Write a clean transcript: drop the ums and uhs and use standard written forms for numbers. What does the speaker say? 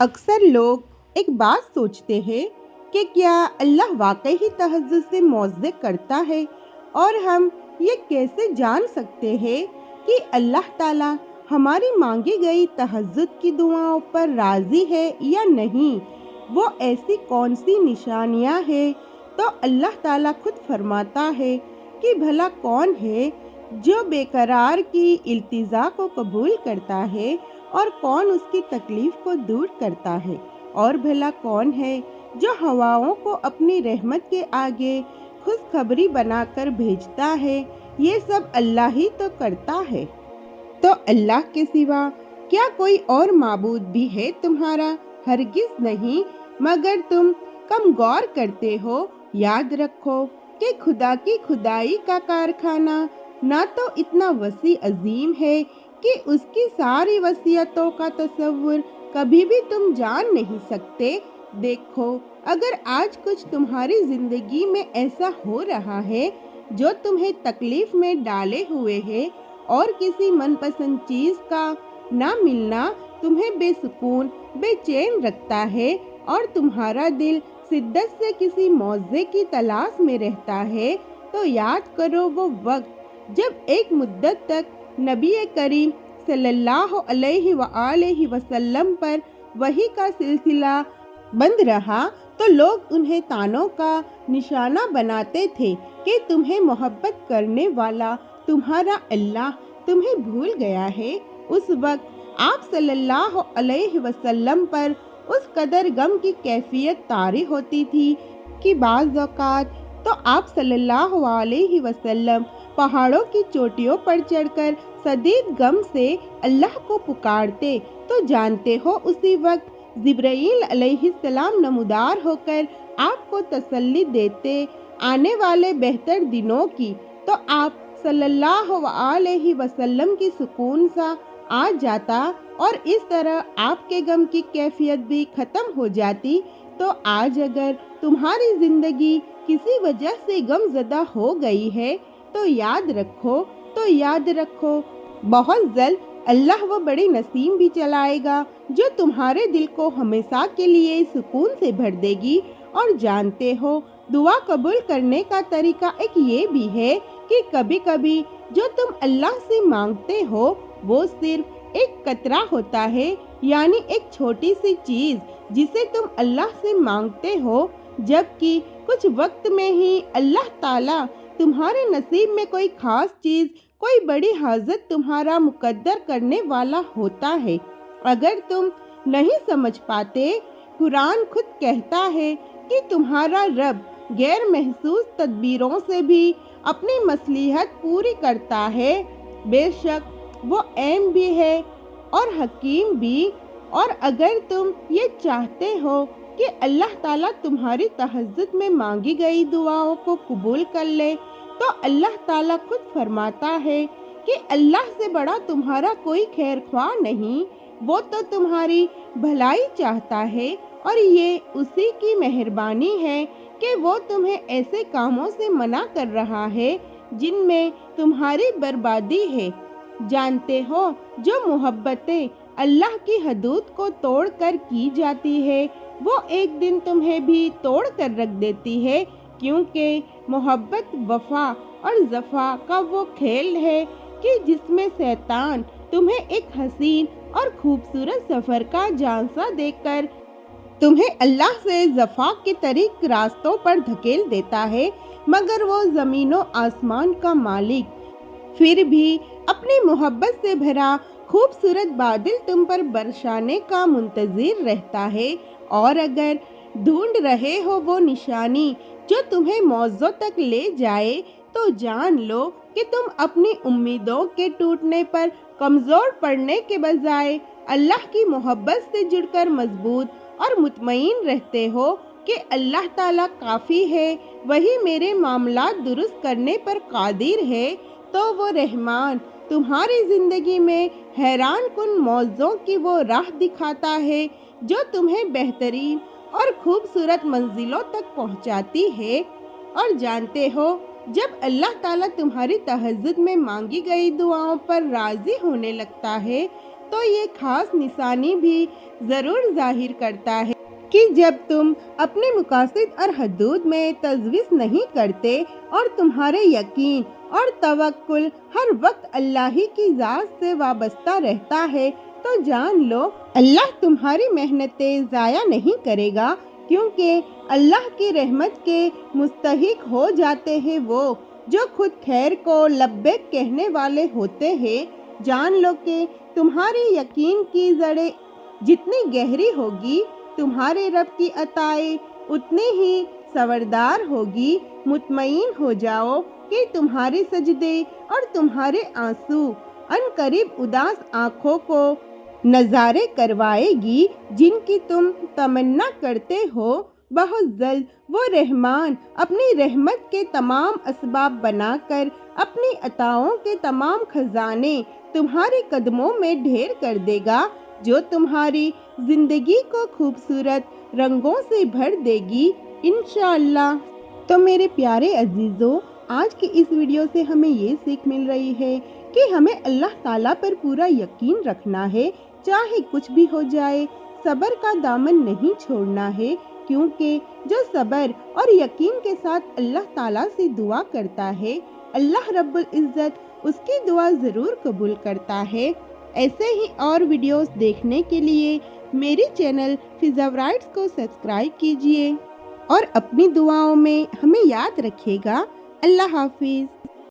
اکثر لوگ ایک بات سوچتے ہیں کہ کیا اللہ واقعی ہی تہجد سے موعظے کرتا ہے، اور ہم یہ کیسے جان سکتے ہیں کہ اللہ تعالیٰ ہماری مانگی گئی تہجد کی دعاؤں پر راضی ہے یا نہیں؟ وہ ایسی کون سی نشانیاں ہیں؟ تو اللہ تعالیٰ خود فرماتا ہے کہ بھلا کون ہے جو بے قرار کی التجا کو قبول کرتا ہے، اور کون اس کی تکلیف کو دور کرتا ہے، اور بھلا کون ہے جو ہواؤں کو اپنی رحمت کے آگے خوشخبری بنا کر بھیجتا ہے؟ یہ سب اللہ ہی تو کرتا ہے۔ تو اللہ کے سوا کیا کوئی اور معبود بھی ہے تمہارا؟ ہرگز نہیں، مگر تم کم غور کرتے ہو۔ یاد رکھو کہ خدا کی خدائی کا کارخانہ نہ تو اتنا وسیع عظیم ہے کہ اس کی ساری وسعتوں کا تصور کبھی بھی تم جان نہیں سکتے۔ دیکھو، اگر آج کچھ تمہاری زندگی میں ایسا ہو رہا ہے جو تمہیں تکلیف میں ڈالے ہوئے ہے، اور کسی من پسند چیز کا نہ ملنا تمہیں بے سکون بے چین رکھتا ہے، اور تمہارا دل شدت سے کسی معجزے کی تلاش میں رہتا ہے، تو یاد کرو وہ وقت جب ایک مدت تک نبی کریم صلی اللہ علیہ وآلہ وسلم پر وحی کا سلسلہ بند رہا، تو لوگ انہیں طعنوں کا نشانہ بناتے تھے کہ تمہیں محبت کرنے والا تمہارا اللہ تمہیں بھول گیا ہے۔ اس وقت آپ صلی اللہ علیہ وسلم پر اس قدر غم کی کیفیت طاری ہوتی تھی کہ بعض اوقات تو آپ صلی اللہ علیہ وسلم پہاڑوں کی چوٹیوں پر چڑھ کر شدید غم سے اللہ کو پکارتے، تو جانتے ہو اسی وقت جبرائیل علیہ السلام نمودار ہو کر آپ کو تسلی دیتے آنے والے بہتر دنوں کی، تو آپ صلی اللہ علیہ وسلم کی سکون سا آ جاتا، اور اس طرح آپ کے غم کی کیفیت بھی ختم ہو جاتی۔ تو آج اگر تمہاری زندگی کسی وجہ سے غم زدہ ہو گئی ہے، تو یاد رکھو بہت جلد اللہ وہ بڑی نسیم بھی چلائے گا جو تمہارے دل کو ہمیشہ کے لیے سکون سے بھر دے گی۔ اور جانتے ہو، دعا قبول کرنے کا طریقہ ایک یہ بھی ہے کہ کبھی کبھی جو تم اللہ سے مانگتے ہو وہ صرف ایک قطرہ ہوتا ہے، یعنی ایک چھوٹی سی چیز جسے تم اللہ سے مانگتے ہو، جبکہ کچھ وقت میں ہی اللہ تعالیٰ تمہارے نصیب میں کوئی خاص چیز، کوئی بڑی حاجت تمہارا مقدر کرنے والا ہوتا ہے۔ اگر تم نہیں سمجھ پاتے، قرآن خود کہتا ہے کہ تمہارا رب غیر محسوس تدبیروں سے بھی اپنی مصلحت پوری کرتا ہے۔ بے شک وہ علیم بھی ہے اور حکیم بھی۔ اور اگر تم یہ چاہتے ہو کہ اللہ تعالیٰ تمہاری تہجد میں مانگی گئی دعاؤں کو قبول کر لے، تو اللہ تعالیٰ خود فرماتا ہے کہ اللہ سے بڑا تمہارا کوئی خیر خواہ نہیں، وہ تو تمہاری بھلائی چاہتا ہے، اور یہ اسی کی مہربانی ہے کہ وہ تمہیں ایسے کاموں سے منع کر رہا ہے جن میں تمہاری بربادی ہے۔ جانتے ہو، جو محبتیں اللہ کی حدود کو توڑ کر کی جاتی ہے، وہ ایک دن تمہیں بھی توڑ کر رکھ دیتی ہے، کیونکہ محبت وفا اور جفا کا وہ کھیل ہے کہ جس میں شیطان تمہیں ایک حسین اور خوبصورت سفر کا جھانسا دے کر تمہیں اللہ سے جفا کے طریق راستوں پر دھکیل دیتا ہے، مگر وہ زمین و آسمان کا مالک پھر بھی اپنی محبت سے بھرا خوبصورت بادل تم پر برسانے کا منتظر رہتا ہے۔ اور اگر ڈھونڈ رہے ہو وہ نشانی جو تمہیں موعظوں تک لے جائے، تو جان لو کہ تم اپنی امیدوں کے ٹوٹنے پر کمزور پڑنے کے بجائے اللہ کی محبت سے جڑ کر مضبوط اور مطمئن رہتے ہو کہ اللہ تعالیٰ کافی ہے، وہی میرے معاملات درست کرنے پر قادر ہے۔ تو وہ رحمان تمہاری زندگی میں حیران کن معجزوں کی وہ راہ دکھاتا ہے جو تمہیں بہترین اور خوبصورت منزلوں تک پہنچاتی ہے۔ اور جانتے ہو، جب اللہ تعالیٰ تمہاری تہجد میں مانگی گئی دعاؤں پر راضی ہونے لگتا ہے، تو یہ خاص نشانی بھی ضرور ظاہر کرتا ہے کہ جب تم اپنے مقاصد اور حدود میں تجویز نہیں کرتے اور تمہارے یقین اور توکل ہر وقت اللہ ہی کی ذات سے وابستہ رہتا ہے تو جان لو اللہ تمہاری محنتیں ضائع نہیں کرے گا، کیونکہ اللہ کی رحمت کے مستحق ہو جاتے ہیں وہ جو خود خیر کو لبیک کہنے والے ہوتے ہیں۔ جان لو کہ تمہاری یقین کی جڑیں جتنی گہری ہوگی تمہارے رب کی عطائیں اتنی ہی سوردار ہوگی۔ مطمئن ہو جاؤ کہ تمہارے سجدے اور تمہارے آنسو ان قریب اداس آنکھوں کو نظارے کروائے گی جن کی تم تمنا کرتے ہو۔ بہت جلد وہ رحمان اپنی رحمت کے تمام اسباب بنا کر اپنی عطاؤں کے تمام خزانے تمہارے قدموں میں ڈھیر کر دے گا، جو تمہاری زندگی کو خوبصورت رنگوں سے بھر دے گی انشاءاللہ۔ تو میرے پیارے عزیزوں، آج کی اس ویڈیو سے ہمیں یہ سیکھ مل رہی ہے کہ ہمیں اللہ تعالیٰ پر پورا یقین رکھنا ہے، چاہے کچھ بھی ہو جائے۔ صبر کا دامن نہیں چھوڑنا ہے، کیونکہ جو صبر اور یقین کے ساتھ اللہ تعالیٰ سے دعا کرتا ہے، اللہ رب العزت اس کی دعا ضرور قبول کرتا ہے۔ ایسے ہی اور ویڈیوز دیکھنے کے لیے میری چینل فضا برائٹس کو سبسکرائب کیجیے اور اپنی دعاؤں میں ہمیں یاد رکھیے گا۔ اللہ حافظ۔